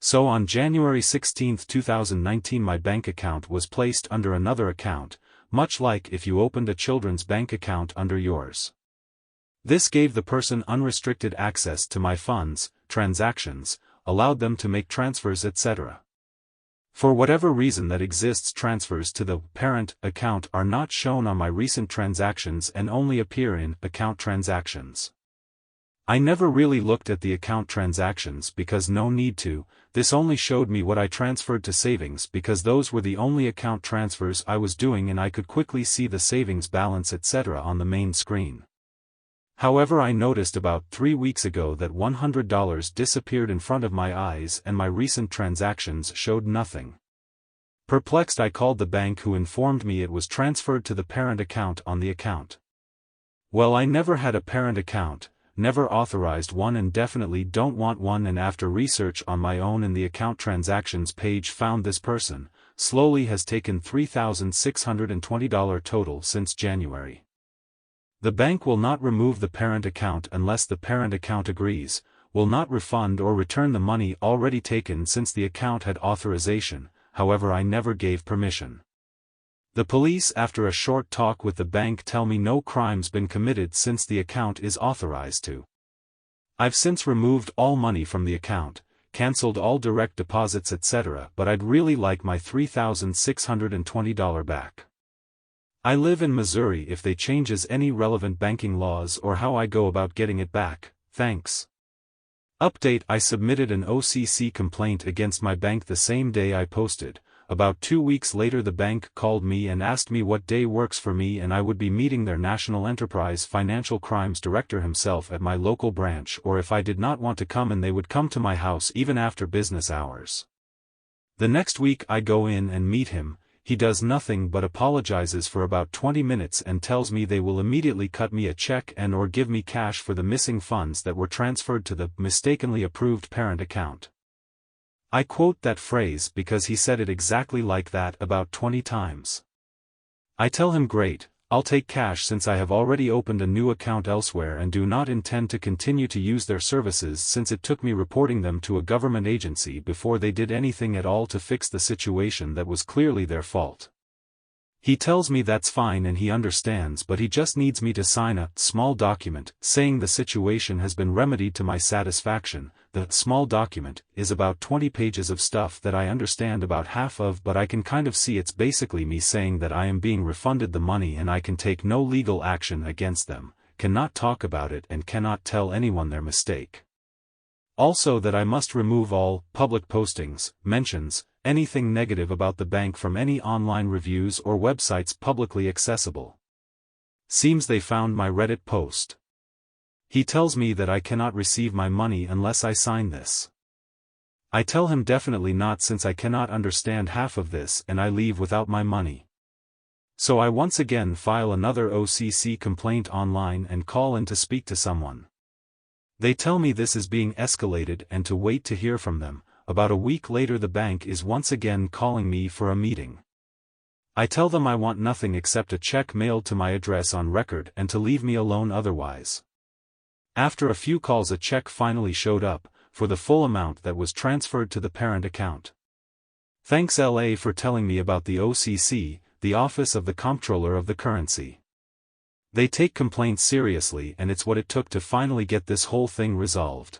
So on January 16, 2019 my bank account was placed under another account, much like if you opened a children's bank account under yours. This gave the person unrestricted access to my funds, transactions, allowed them to make transfers etc. For whatever reason that exists, transfers to the parent account are not shown on my recent transactions and only appear in account transactions. I never really looked at the account transactions because no need to. This only showed me what I transferred to savings because those were the only account transfers I was doing and I could quickly see the savings balance etc. on the main screen. However, I noticed about 3 weeks ago that $100 disappeared in front of my eyes and my recent transactions showed nothing. Perplexed, I called the bank, who informed me it was transferred to the parent account on the account. Well, I never had a parent account, never authorized one and definitely don't want one, and after research on my own in the account transactions page found this person, slowly has taken $3,620 total since January. The bank will not remove the parent account unless the parent account agrees, will not refund or return the money already taken since the account had authorization, however I never gave permission. The police, after a short talk with the bank, tell me no crime's been committed since the account is authorized to. I've since removed all money from the account, cancelled all direct deposits etc., but I'd really like my $3,620 back. I live in Missouri. If they changes any relevant banking laws or how I go about getting it back, thanks. Update: I submitted an OCC complaint against my bank the same day I posted. About 2 weeks later the bank called me and asked me what day works for me, and I would be meeting their National Enterprise Financial Crimes Director himself at my local branch, or if I did not want to come and they would come to my house even after business hours. The next week I go in and meet him. He does nothing but apologizes for about 20 minutes and tells me they will immediately cut me a check and or give me cash for the missing funds that were transferred to the mistakenly approved parent account. I quote that phrase because he said it exactly like that about 20 times. I tell him great, I'll take cash since I have already opened a new account elsewhere and do not intend to continue to use their services, since it took me reporting them to a government agency before they did anything at all to fix the situation that was clearly their fault. He tells me that's fine and he understands, but he just needs me to sign a small document saying the situation has been remedied to my satisfaction. The small document is about 20 pages of stuff that I understand about half of, but I can kind of see it's basically me saying that I am being refunded the money and I can take no legal action against them, cannot talk about it and cannot tell anyone their mistake. Also that I must remove all public postings, mentions, anything negative about the bank from any online reviews or websites publicly accessible. Seems they found my Reddit post. He tells me that I cannot receive my money unless I sign this. I tell him definitely not, since I cannot understand half of this, and I leave without my money. So I once again file another OCC complaint online and call in to speak to someone. They tell me this is being escalated and to wait to hear from them. About a week later the bank is once again calling me for a meeting. I tell them I want nothing except a check mailed to my address on record and to leave me alone otherwise. After a few calls a check finally showed up, for the full amount that was transferred to the parent account. Thanks LA for telling me about the OCC, the Office of the Comptroller of the Currency. They take complaints seriously, and it's what it took to finally get this whole thing resolved.